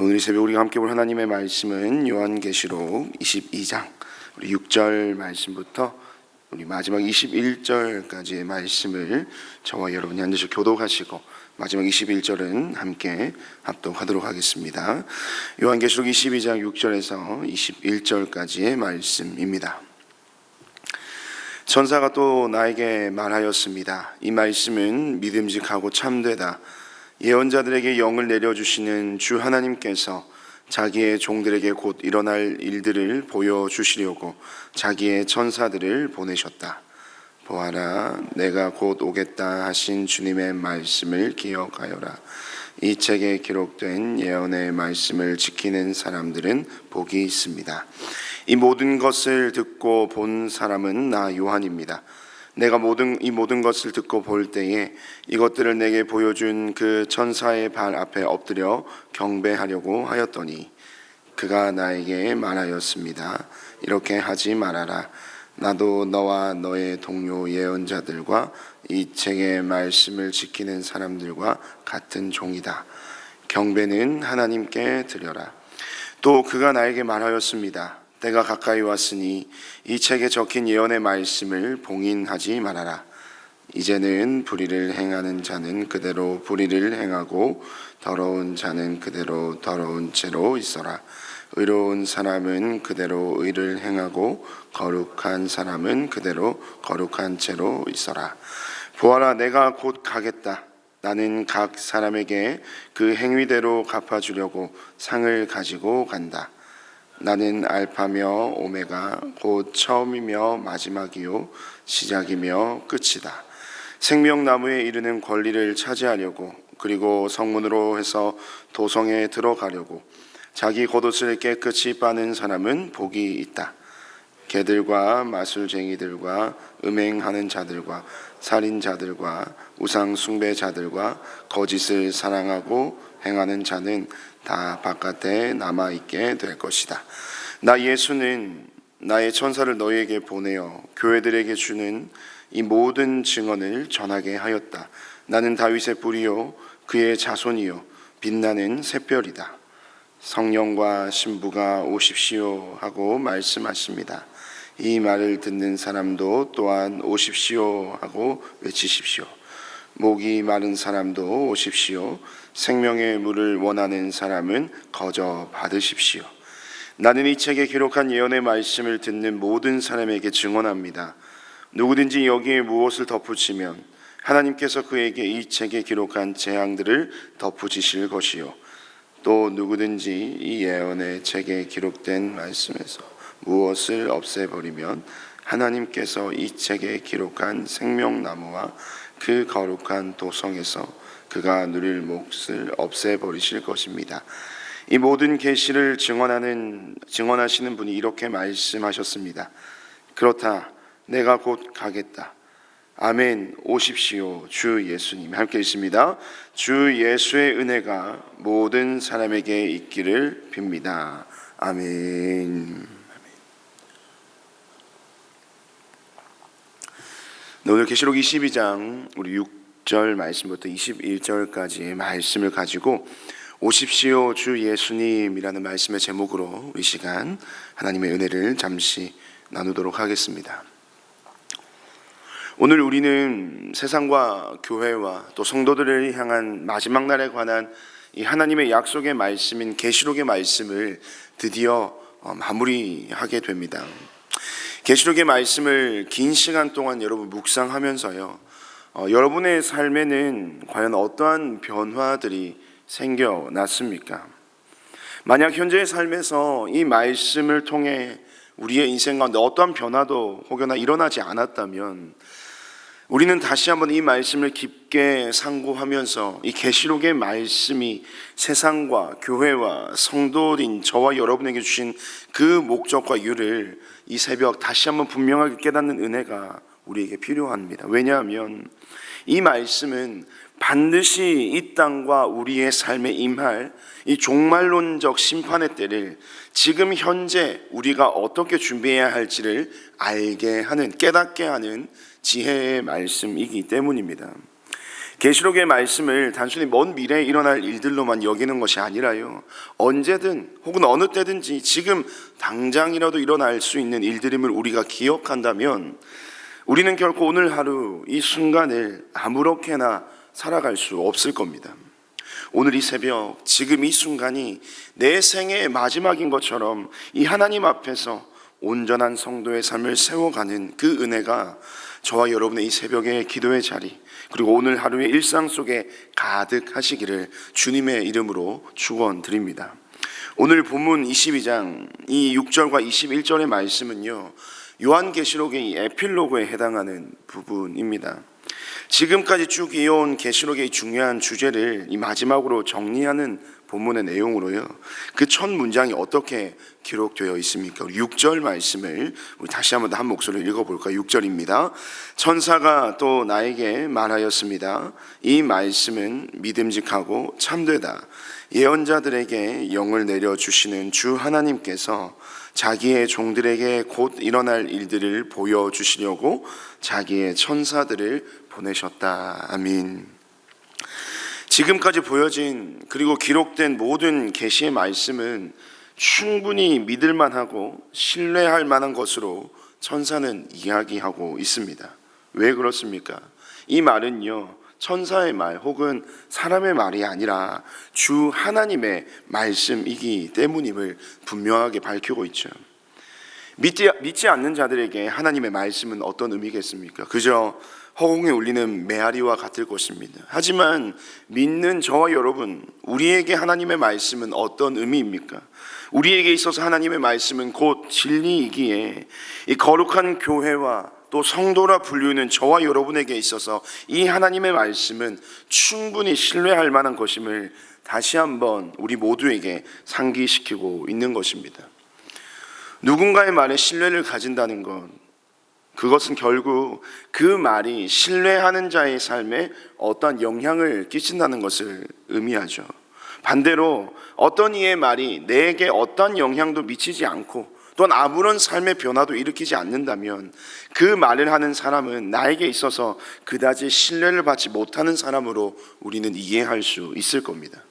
오늘 이 새벽 우리가 함께 볼 하나님의 말씀은 요한계시록 22장 우리 6절 말씀부터 우리 마지막 21절까지의 말씀을 저와 여러분이 앉으셔 교독하시고 마지막 21절은 함께 합독하도록 하겠습니다. 요한계시록 22장 6절에서 21절까지의 말씀입니다. 천사가 또 나에게 말하였습니다. 이 말씀은 믿음직하고 참되다. 예언자들에게 영을 내려주시는 주 하나님께서 자기의 종들에게 곧 일어날 일들을 보여주시려고 자기의 천사들을 보내셨다. 보아라, 내가 곧 오겠다 하신 주님의 말씀을 기억하여라. 이 책에 기록된 예언의 말씀을 지키는 사람들은 복이 있습니다. 이 모든 것을 듣고 본 사람은 나 요한입니다. 내가 이 모든 것을 듣고 볼 때에 이것들을 내게 보여준 그 천사의 발 앞에 엎드려 경배하려고 하였더니 그가 나에게 말하였습니다. 이렇게 하지 말아라. 나도 너와 너의 동료 예언자들과 이 책의 말씀을 지키는 사람들과 같은 종이다. 경배는 하나님께 드려라. 또 그가 나에게 말하였습니다. 때가 가까이 왔으니 이 책에 적힌 예언의 말씀을 봉인하지 말아라. 이제는 불의를 행하는 자는 그대로 불의를 행하고 더러운 자는 그대로 더러운 채로 있어라. 의로운 사람은 그대로 의를 행하고 거룩한 사람은 그대로 거룩한 채로 있어라. 보아라, 내가 곧 가겠다. 나는 각 사람에게 그 행위대로 갚아주려고 상을 가지고 간다. 나는 알파며 오메가 곧 처음이며 마지막이요 시작이며 끝이다. 생명나무에 이르는 권리를 차지하려고 그리고 성문으로 해서 도성에 들어가려고 자기 겉옷을 깨끗이 빠는 사람은 복이 있다. 개들과 마술쟁이들과 음행하는 자들과 살인자들과 우상 숭배자들과 거짓을 사랑하고 행하는 자는 다 바깥에 남아있게 될 것이다. 나 예수는 나의 천사를 너희에게 보내어 교회들에게 주는 이 모든 증언을 전하게 하였다. 나는 다윗의 뿌리요 그의 자손이요 빛나는 샛별이다. 성령과 신부가 오십시오 하고 말씀하십니다. 이 말을 듣는 사람도 또한 오십시오 하고 외치십시오. 목이 마른 사람도 오십시오. 생명의 물을 원하는 사람은 거저 받으십시오. 나는 이 책에 기록한 예언의 말씀을 듣는 모든 사람에게 증언합니다. 누구든지 여기에 무엇을 덧붙이면 하나님께서 그에게 이 책에 기록한 재앙들을 덧붙이실 것이요 또 누구든지 이 예언의 책에 기록된 말씀에서 무엇을 없애버리면 하나님께서 이 책에 기록한 생명나무와 그 거룩한 도성에서 그가 누릴 몫을 없애버리실 것입니다. 이 모든 계시를 증언하시는 분이 이렇게 말씀하셨습니다. 그렇다, 내가 곧 가겠다. 아멘. 오십시오. 주 예수님. 함께 있습니다. 주 예수의 은혜가 모든 사람에게 있기를 빕니다. 아멘. 오늘 계시록 22장 우리 6절 말씀부터 21절까지의 말씀을 가지고 오십시오 주 예수님이라는 말씀의 제목으로 우리 시간 하나님의 은혜를 잠시 나누도록 하겠습니다. 오늘 우리는 세상과 교회와 또 성도들을 향한 마지막 날에 관한 이 하나님의 약속의 말씀인 계시록의 말씀을 드디어 마무리하게 됩니다. 계시록의 말씀을 긴 시간 동안 여러분 묵상하면서요, 여러분의 삶에는 과연 어떠한 변화들이 생겨났습니까? 만약 현재의 삶에서 이 말씀을 통해 우리의 인생 가운데 어떠한 변화도 혹여나 일어나지 않았다면 우리는 다시 한번 이 말씀을 깊게 상고하면서 이 계시록의 말씀이 세상과 교회와 성도인 저와 여러분에게 주신 그 목적과 이유를 이 새벽 다시 한번 분명하게 깨닫는 은혜가 우리에게 필요합니다. 왜냐하면 이 말씀은 반드시 이 땅과 우리의 삶에 임할 이 종말론적 심판의 때를 지금 현재 우리가 어떻게 준비해야 할지를 알게 하는, 깨닫게 하는 지혜의 말씀이기 때문입니다. 계시록의 말씀을 단순히 먼 미래에 일어날 일들로만 여기는 것이 아니라요, 언제든 혹은 어느 때든지 지금 당장이라도 일어날 수 있는 일들임을 우리가 기억한다면 우리는 결코 오늘 하루 이 순간을 아무렇게나 살아갈 수 없을 겁니다. 오늘 이 새벽, 지금 이 순간이 내 생애의 마지막인 것처럼 이 하나님 앞에서 온전한 성도의 삶을 세워가는 그 은혜가 저와 여러분의 이 새벽의 기도의 자리, 그리고 오늘 하루의 일상 속에 가득하시기를 주님의 이름으로 축원드립니다. 오늘 본문 22장 이 6절과 21절의 말씀은요, 요한계시록의 이 에필로그에 해당하는 부분입니다. 지금까지 쭉 이어온 계시록의 중요한 주제를 이 마지막으로 정리하는 본문의 내용으로요, 그 첫 문장이 어떻게 기록되어 있습니까? 6절 말씀을 우리 다시 한번 한 목소리로 읽어볼까요? 6절입니다. 천사가 또 나에게 말하였습니다. 이 말씀은 믿음직하고 참되다. 예언자들에게 영을 내려주시는 주 하나님께서 자기의 종들에게 곧 일어날 일들을 보여주시려고 자기의 천사들을 보내셨다. 아멘. 지금까지 보여진 그리고 기록된 모든 계시의 말씀은 충분히 믿을만하고 신뢰할 만한 것으로 천사는 이야기하고 있습니다. 왜 그렇습니까? 이 말은요, 천사의 말 혹은 사람의 말이 아니라 주 하나님의 말씀이기 때문임을 분명하게 밝히고 있죠. 믿지 않는 자들에게 하나님의 말씀은 어떤 의미겠습니까? 그저 허공에 울리는 메아리와 같을 것입니다. 하지만 믿는 저와 여러분, 우리에게 하나님의 말씀은 어떤 의미입니까? 우리에게 있어서 하나님의 말씀은 곧 진리이기에 이 거룩한 교회와 또 성도라 불리는 저와 여러분에게 있어서 이 하나님의 말씀은 충분히 신뢰할 만한 것임을 다시 한번 우리 모두에게 상기시키고 있는 것입니다. 누군가의 말에 신뢰를 가진다는 것, 그것은 결국 그 말이 신뢰하는 자의 삶에 어떠한 영향을 끼친다는 것을 의미하죠. 반대로 어떤 이의 말이 내게 어떠한 영향도 미치지 않고 또는 아무런 삶의 변화도 일으키지 않는다면 그 말을 하는 사람은 나에게 있어서 그다지 신뢰를 받지 못하는 사람으로 우리는 이해할 수 있을 겁니다.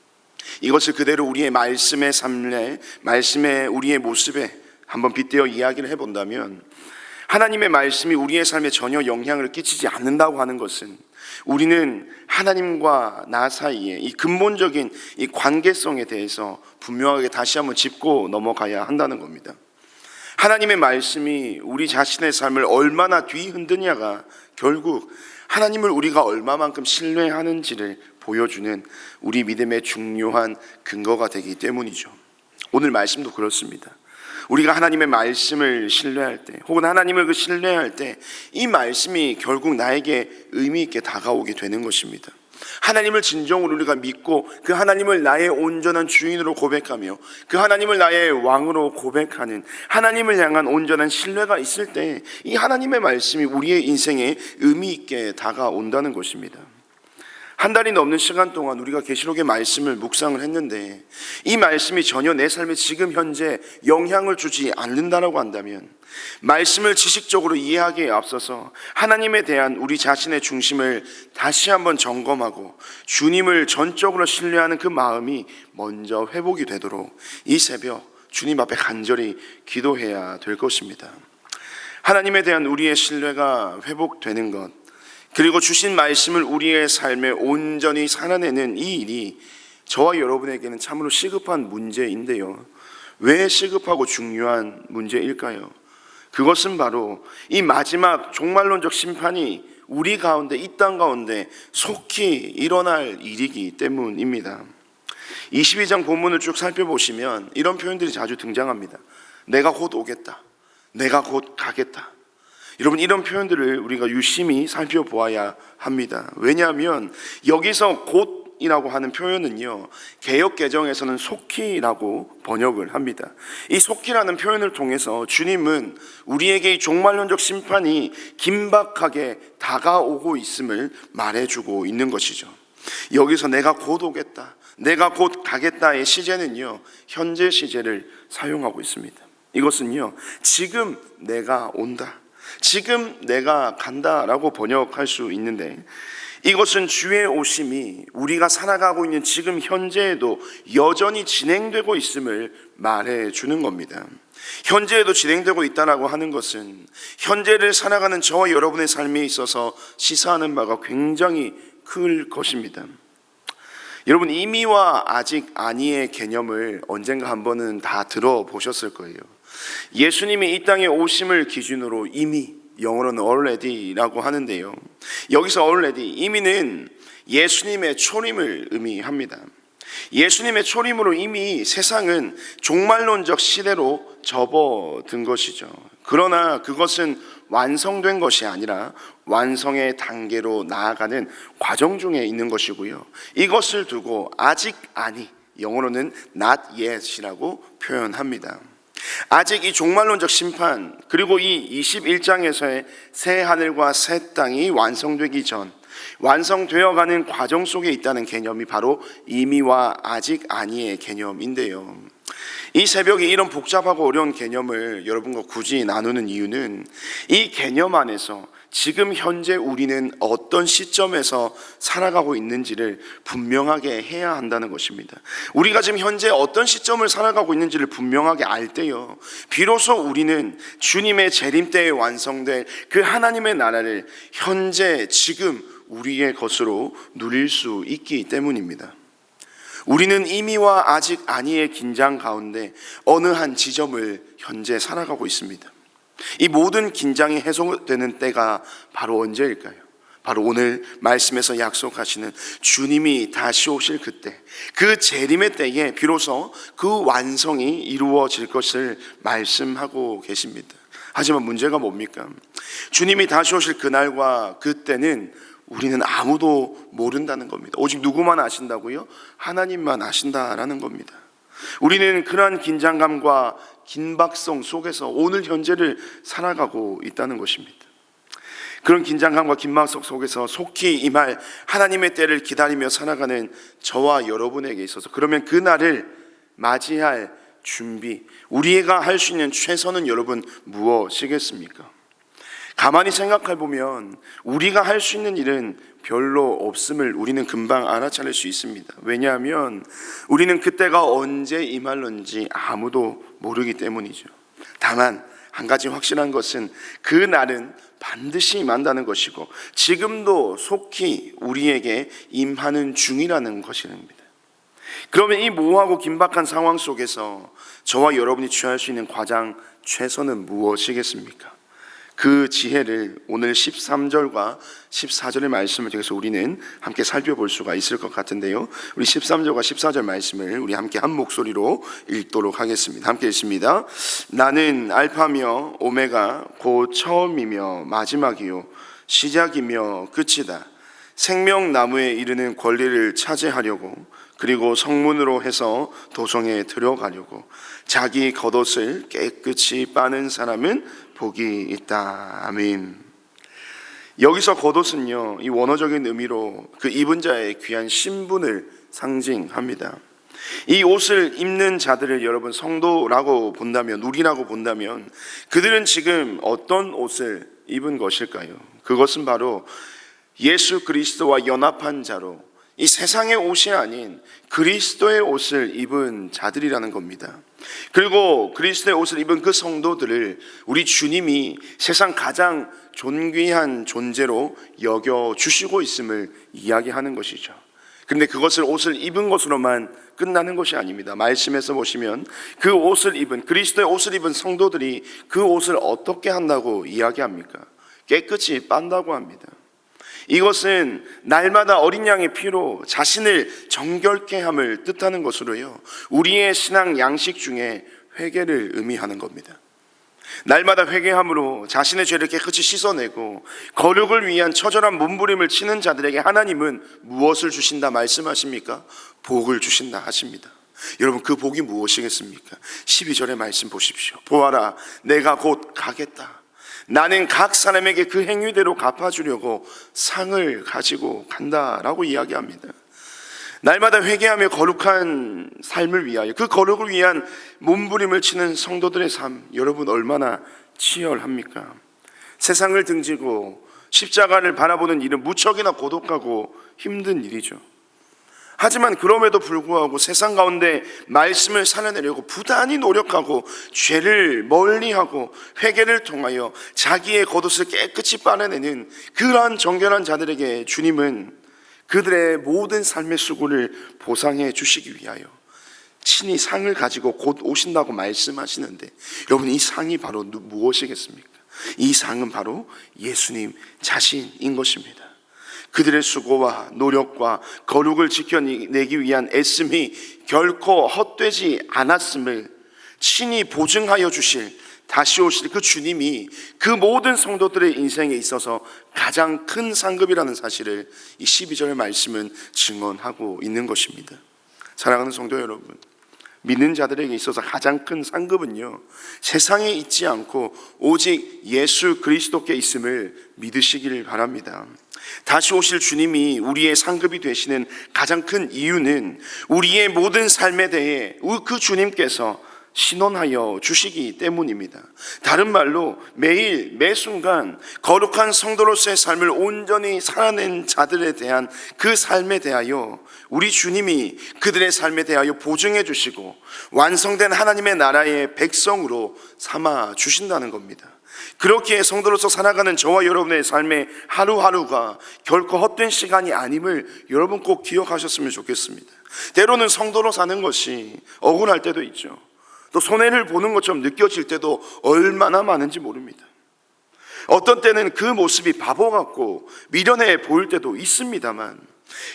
이것을 그대로 우리의 말씀의 삶에, 말씀의 우리의 모습에 한번 빗대어 이야기를 해본다면, 하나님의 말씀이 우리의 삶에 전혀 영향을 끼치지 않는다고 하는 것은 우리는 하나님과 나 사이에 이 근본적인 이 관계성에 대해서 분명하게 다시 한번 짚고 넘어가야 한다는 겁니다. 하나님의 말씀이 우리 자신의 삶을 얼마나 뒤흔드냐가 결국 하나님을 우리가 얼마만큼 신뢰하는지를 보여주는 우리 믿음의 중요한 근거가 되기 때문이죠. 오늘 말씀도 그렇습니다. 우리가 하나님의 말씀을 신뢰할 때 혹은 하나님을 신뢰할 때 이 말씀이 결국 나에게 의미 있게 다가오게 되는 것입니다. 하나님을 진정으로 우리가 믿고 그 하나님을 나의 온전한 주인으로 고백하며 그 하나님을 나의 왕으로 고백하는 하나님을 향한 온전한 신뢰가 있을 때 이 하나님의 말씀이 우리의 인생에 의미 있게 다가온다는 것입니다. 한 달이 넘는 시간 동안 우리가 계시록의 말씀을 묵상을 했는데 이 말씀이 전혀 내 삶에 지금 현재 영향을 주지 않는다라고 한다면 말씀을 지식적으로 이해하기에 앞서서 하나님에 대한 우리 자신의 중심을 다시 한번 점검하고 주님을 전적으로 신뢰하는 그 마음이 먼저 회복이 되도록 이 새벽 주님 앞에 간절히 기도해야 될 것입니다. 하나님에 대한 우리의 신뢰가 회복되는 것, 그리고 주신 말씀을 우리의 삶에 온전히 살아내는 이 일이 저와 여러분에게는 참으로 시급한 문제인데요. 왜 시급하고 중요한 문제일까요? 그것은 바로 이 마지막 종말론적 심판이 우리 가운데, 이 땅 가운데 속히 일어날 일이기 때문입니다. 22장 본문을 쭉 살펴보시면 이런 표현들이 자주 등장합니다. 내가 곧 오겠다. 내가 곧 가겠다. 여러분, 이런 표현들을 우리가 유심히 살펴보아야 합니다. 왜냐하면 여기서 곧이라고 하는 표현은요, 개역 개정에서는 속히라고 번역을 합니다. 이 속히라는 표현을 통해서 주님은 우리에게 이 종말론적 심판이 긴박하게 다가오고 있음을 말해주고 있는 것이죠. 여기서 내가 곧 오겠다, 내가 곧 가겠다의 시제는요, 현재 시제를 사용하고 있습니다. 이것은요, 지금 내가 온다, 지금 내가 간다라고 번역할 수 있는데, 이것은 주의 오심이 우리가 살아가고 있는 지금 현재에도 여전히 진행되고 있음을 말해 주는 겁니다. 현재에도 진행되고 있다라고 하는 것은 현재를 살아가는 저와 여러분의 삶에 있어서 시사하는 바가 굉장히 클 것입니다. 여러분, 이미와 아직 아니의 개념을 언젠가 한 번은 다 들어보셨을 거예요. 예수님이 이 땅에 오심을 기준으로 이미, 영어로는 already라고 하는데요, 여기서 already, 이미는 예수님의 초림을 의미합니다. 예수님의 초림으로 이미 세상은 종말론적 시대로 접어든 것이죠. 그러나 그것은 완성된 것이 아니라 완성의 단계로 나아가는 과정 중에 있는 것이고요, 이것을 두고 아직 아니, 영어로는 not yet이라고 표현합니다. 아직 이 종말론적 심판, 그리고 이 21장에서의 새 하늘과 새 땅이 완성되기 전, 완성되어가는 과정 속에 있다는 개념이 바로 이미와 아직 아니의 개념인데요, 이 새벽에 이런 복잡하고 어려운 개념을 여러분과 굳이 나누는 이유는 이 개념 안에서 지금 현재 우리는 어떤 시점에서 살아가고 있는지를 분명하게 해야 한다는 것입니다. 우리가 지금 현재 어떤 시점을 살아가고 있는지를 분명하게 알 때요, 비로소 우리는 주님의 재림 때에 완성될 그 하나님의 나라를 현재 지금 우리의 것으로 누릴 수 있기 때문입니다. 우리는 이미와 아직 아니의 긴장 가운데 어느 한 지점을 현재 살아가고 있습니다. 이 모든 긴장이 해소되는 때가 바로 언제일까요? 바로 오늘 말씀에서 약속하시는 주님이 다시 오실 그때, 그 재림의 때에 비로소 그 완성이 이루어질 것을 말씀하고 계십니다. 하지만 문제가 뭡니까? 주님이 다시 오실 그날과 그때는 우리는 아무도 모른다는 겁니다. 오직 누구만 아신다고요? 하나님만 아신다라는 겁니다. 우리는 그러한 긴장감과 긴박성 속에서 오늘 현재를 살아가고 있다는 것입니다. 그런 긴장감과 긴박성 속에서 속히 임할 하나님의 때를 기다리며 살아가는 저와 여러분에게 있어서, 그러면 그날을 맞이할 준비, 우리가 할 수 있는 최선은 여러분 무엇이겠습니까? 가만히 생각해 보면 우리가 할 수 있는 일은 별로 없음을 우리는 금방 알아차릴 수 있습니다. 왜냐하면 우리는 그때가 언제 임할런지 아무도 모르기 때문이죠. 다만 한 가지 확실한 것은 그 날은 반드시 임한다는 것이고 지금도 속히 우리에게 임하는 중이라는 것입니다. 그러면 이 모호하고 긴박한 상황 속에서 저와 여러분이 취할 수 있는 가장 최선은 무엇이겠습니까? 그 지혜를 오늘 13절과 14절의 말씀을 통해서 우리는 함께 살펴볼 수가 있을 것 같은데요, 우리 13절과 14절 말씀을 우리 함께 한 목소리로 읽도록 하겠습니다. 함께 읽습니다. 나는 알파며 오메가 곧 처음이며 마지막이요 시작이며 끝이다. 생명나무에 이르는 권리를 차지하려고, 그리고 성문으로 해서 도성에 들어가려고 자기 겉옷을 깨끗이 빠는 사람은 복이 있다. 아멘. 여기서 겉옷은요, 이 원어적인 의미로 그 입은 자의 귀한 신분을 상징합니다. 이 옷을 입는 자들을 여러분 성도라고 본다면, 우리라고 본다면 그들은 지금 어떤 옷을 입은 것일까요? 그것은 바로 예수 그리스도와 연합한 자로 이 세상의 옷이 아닌 그리스도의 옷을 입은 자들이라는 겁니다. 그리고 그리스도의 옷을 입은 그 성도들을 우리 주님이 세상 가장 존귀한 존재로 여겨주시고 있음을 이야기하는 것이죠. 그런데 그것을 옷을 입은 것으로만 끝나는 것이 아닙니다. 말씀에서 보시면 그 옷을 입은, 그리스도의 옷을 입은 성도들이 그 옷을 어떻게 한다고 이야기합니까? 깨끗이 빤다고 합니다. 이것은 날마다 어린 양의 피로 자신을 정결케 함을 뜻하는 것으로요, 우리의 신앙 양식 중에 회개를 의미하는 겁니다. 날마다 회개함으로 자신의 죄를 깨끗이 씻어내고 거룩을 위한 처절한 몸부림을 치는 자들에게 하나님은 무엇을 주신다 말씀하십니까? 복을 주신다 하십니다. 여러분, 그 복이 무엇이겠습니까? 12절의 말씀 보십시오. 보아라, 내가 곧 가겠다. 나는 각 사람에게 그 행위대로 갚아주려고 상을 가지고 간다라고 이야기합니다. 날마다 회개하며 거룩한 삶을 위하여, 그 거룩을 위한 몸부림을 치는 성도들의 삶, 여러분 얼마나 치열합니까? 세상을 등지고 십자가를 바라보는 일은 무척이나 고독하고 힘든 일이죠. 하지만 그럼에도 불구하고 세상 가운데 말씀을 살아내려고 부단히 노력하고 죄를 멀리하고 회개를 통하여 자기의 겉옷을 깨끗이 빨아내는 그러한 정결한 자들에게 주님은 그들의 모든 삶의 수고를 보상해 주시기 위하여 친히 상을 가지고 곧 오신다고 말씀하시는데, 여러분, 이 상이 바로 무엇이겠습니까? 이 상은 바로 예수님 자신인 것입니다. 그들의 수고와 노력과 거룩을 지켜내기 위한 애씀이 결코 헛되지 않았음을 친히 보증하여 주실 다시 오실 그 주님이 그 모든 성도들의 인생에 있어서 가장 큰 상급이라는 사실을 이 12절의 말씀은 증언하고 있는 것입니다. 사랑하는 성도 여러분, 믿는 자들에게 있어서 가장 큰 상급은요, 세상에 있지 않고 오직 예수 그리스도께 있음을 믿으시기를 바랍니다. 다시 오실 주님이 우리의 상급이 되시는 가장 큰 이유는 우리의 모든 삶에 대해 그 주님께서 신원하여 주시기 때문입니다. 다른 말로 매일 매순간 거룩한 성도로서의 삶을 온전히 살아낸 자들에 대한 그 삶에 대하여 우리 주님이 그들의 삶에 대하여 보증해 주시고 완성된 하나님의 나라의 백성으로 삼아 주신다는 겁니다. 그렇기에 성도로서 살아가는 저와 여러분의 삶의 하루하루가 결코 헛된 시간이 아님을 여러분 꼭 기억하셨으면 좋겠습니다. 때로는 성도로 사는 것이 억울할 때도 있죠. 또 손해를 보는 것처럼 느껴질 때도 얼마나 많은지 모릅니다. 어떤 때는 그 모습이 바보 같고 미련해 보일 때도 있습니다만,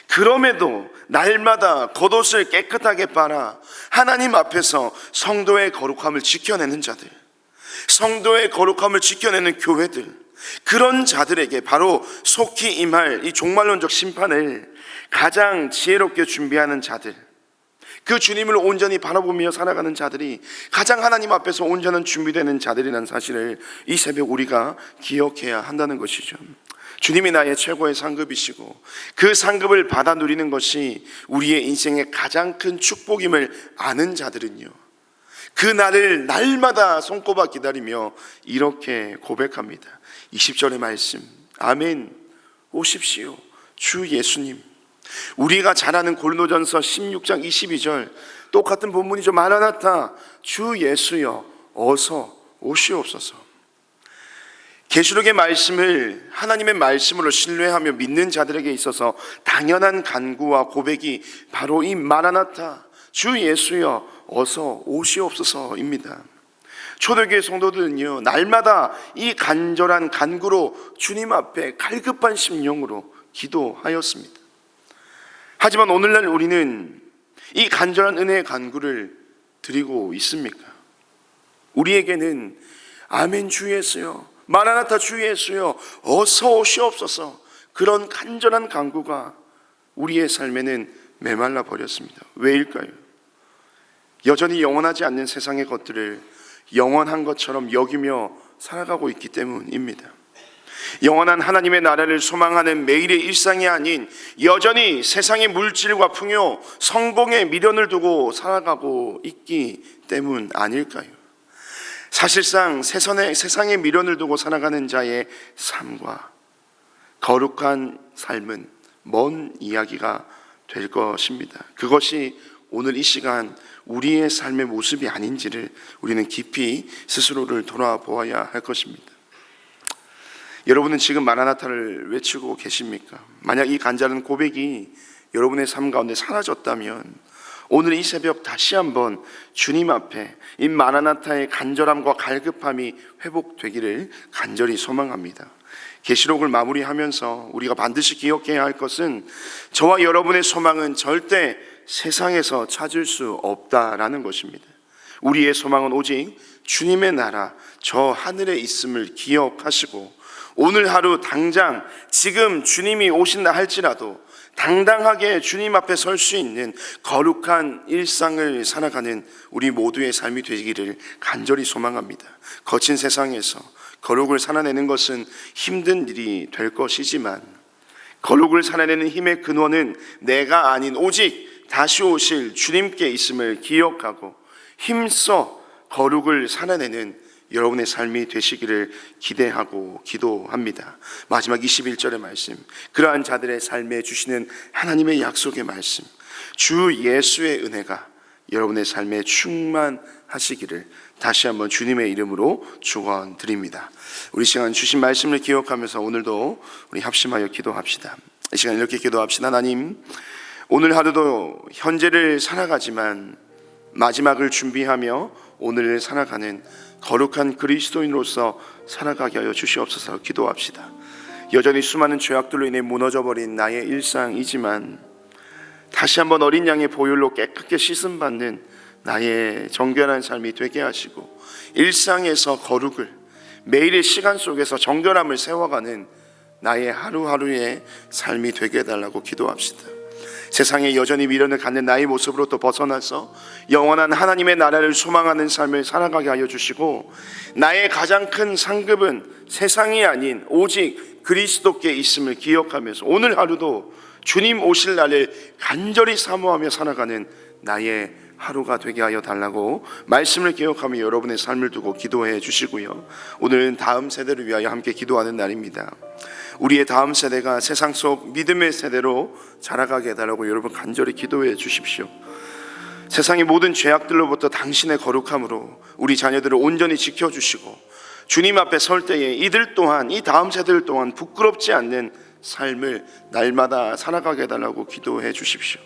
그럼에도 날마다 겉옷을 깨끗하게 빨아 하나님 앞에서 성도의 거룩함을 지켜내는 자들, 성도의 거룩함을 지켜내는 교회들, 그런 자들에게 바로 속히 임할 이 종말론적 심판을 가장 지혜롭게 준비하는 자들, 그 주님을 온전히 바라보며 살아가는 자들이 가장 하나님 앞에서 온전한 준비되는 자들이라는 사실을 이 새벽 우리가 기억해야 한다는 것이죠. 주님이 나의 최고의 상급이시고 그 상급을 받아 누리는 것이 우리의 인생의 가장 큰 축복임을 아는 자들은요, 그 날을 날마다 손꼽아 기다리며 이렇게 고백합니다. 20절의 말씀, 아멘, 오십시오 주 예수님. 우리가 잘 아는 고린도전서 16장 22절 똑같은 본문이죠. 마라나타, 주 예수여 어서 오시옵소서. 계시록의 말씀을 하나님의 말씀으로 신뢰하며 믿는 자들에게 있어서 당연한 간구와 고백이 바로 이 마라나타, 주 예수여 어서 오시옵소서입니다. 초대교회 성도들은요, 날마다 이 간절한 간구로 주님 앞에 갈급한 심령으로 기도하였습니다. 하지만 오늘날 우리는 이 간절한 은혜의 간구를 드리고 있습니까? 우리에게는 아멘 주 예수여, 마라나타 주 예수여 어서 오시옵소서, 그런 간절한 간구가 우리의 삶에는 메말라 버렸습니다. 왜일까요? 여전히 영원하지 않는 세상의 것들을 영원한 것처럼 여기며 살아가고 있기 때문입니다. 영원한 하나님의 나라를 소망하는 매일의 일상이 아닌 여전히 세상의 물질과 풍요, 성공에 미련을 두고 살아가고 있기 때문 아닐까요? 사실상 세상에 미련을 두고 살아가는 자의 삶과 거룩한 삶은 먼 이야기가 될 것입니다. 그것이 오늘 이 시간 우리의 삶의 모습이 아닌지를 우리는 깊이 스스로를 돌아보아야 할 것입니다. 여러분은 지금 마라나타를 외치고 계십니까? 만약 이 간절한 고백이 여러분의 삶 가운데 사라졌다면 오늘 이 새벽 다시 한번 주님 앞에 이 마라나타의 간절함과 갈급함이 회복되기를 간절히 소망합니다. 계시록을 마무리하면서 우리가 반드시 기억해야 할 것은 저와 여러분의 소망은 절대 세상에서 찾을 수 없다라는 것입니다. 우리의 소망은 오직 주님의 나라, 저 하늘에 있음을 기억하시고 오늘 하루 당장 지금 주님이 오신다 할지라도 당당하게 주님 앞에 설 수 있는 거룩한 일상을 살아가는 우리 모두의 삶이 되기를 간절히 소망합니다. 거친 세상에서 거룩을 살아내는 것은 힘든 일이 될 것이지만 거룩을 살아내는 힘의 근원은 내가 아닌 오직 다시 오실 주님께 있음을 기억하고 힘써 거룩을 살아내는 여러분의 삶이 되시기를 기대하고 기도합니다. 마지막 21절의 말씀, 그러한 자들의 삶에 주시는 하나님의 약속의 말씀, 주 예수의 은혜가 여러분의 삶에 충만하시기를 다시 한번 주님의 이름으로 축원드립니다. 우리 시간 주신 말씀을 기억하면서 오늘도 우리 합심하여 기도합시다. 이 시간 이렇게 기도합시다. 하나님, 오늘 하루도 현재를 살아가지만 마지막을 준비하며 오늘을 살아가는 거룩한 그리스도인으로서 살아가게 하여 주시옵소서. 기도합시다. 여전히 수많은 죄악들로 인해 무너져버린 나의 일상이지만 다시 한번 어린 양의 보혈로 깨끗게 씻음받는 나의 정결한 삶이 되게 하시고 일상에서 거룩을, 매일의 시간 속에서 정결함을 세워가는 나의 하루하루의 삶이 되게 해달라고 기도합시다. 세상에 여전히 미련을 갖는 나의 모습으로부터 벗어나서 영원한 하나님의 나라를 소망하는 삶을 살아가게 하여 주시고, 나의 가장 큰 상급은 세상이 아닌 오직 그리스도께 있음을 기억하면서 오늘 하루도 주님 오실 날을 간절히 사모하며 살아가는 나의 하루가 되게 하여 달라고 말씀을 기억하며 여러분의 삶을 두고 기도해 주시고요. 오늘은 다음 세대를 위하여 함께 기도하는 날입니다. 우리의 다음 세대가 세상 속 믿음의 세대로 자라가게 해달라고 여러분 간절히 기도해 주십시오. 세상의 모든 죄악들로부터 당신의 거룩함으로 우리 자녀들을 온전히 지켜주시고 주님 앞에 설 때에 이들 또한, 이 다음 세대들 또한 부끄럽지 않는 삶을 날마다 살아가게 해달라고 기도해 주십시오.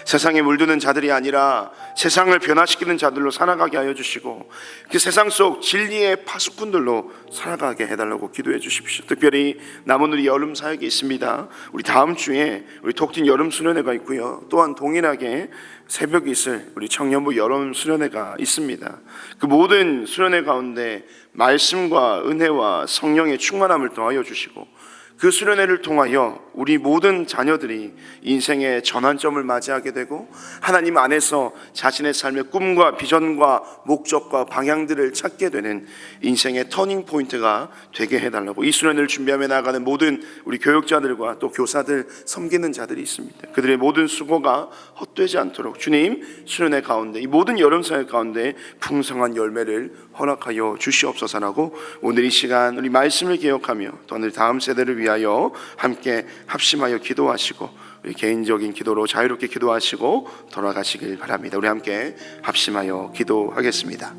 세상에 물드는 자들이 아니라 세상을 변화시키는 자들로 살아가게 하여 주시고 그 세상 속 진리의 파수꾼들로 살아가게 해달라고 기도해 주십시오. 특별히 남은 우리 여름 사역이 있습니다. 우리 다음 주에 우리 톡진 여름 수련회가 있고요. 또한 동일하게 새벽에 있을 우리 청년부 여름 수련회가 있습니다. 그 모든 수련회 가운데 말씀과 은혜와 성령의 충만함을 더하여 주시고 그 수련회를 통하여 우리 모든 자녀들이 인생의 전환점을 맞이하게 되고 하나님 안에서 자신의 삶의 꿈과 비전과 목적과 방향들을 찾게 되는 인생의 터닝 포인트가 되게 해달라고, 이 수련회를 준비하며 나아가는 모든 우리 교육자들과 또 교사들, 섬기는 자들이 있습니다. 그들의 모든 수고가 헛되지 않도록 주님 수련회 가운데, 이 모든 여름 사역 가운데 풍성한 열매를 허락하여 주시옵소서라고 오늘 이 시간 우리 말씀을 기억하며 또 오늘 다음 세대를 위하여 함께 합심하여 기도하시고 우리 개인적인 기도로 자유롭게 기도하시고 돌아가시길 바랍니다. 우리 함께 합심하여 기도하겠습니다.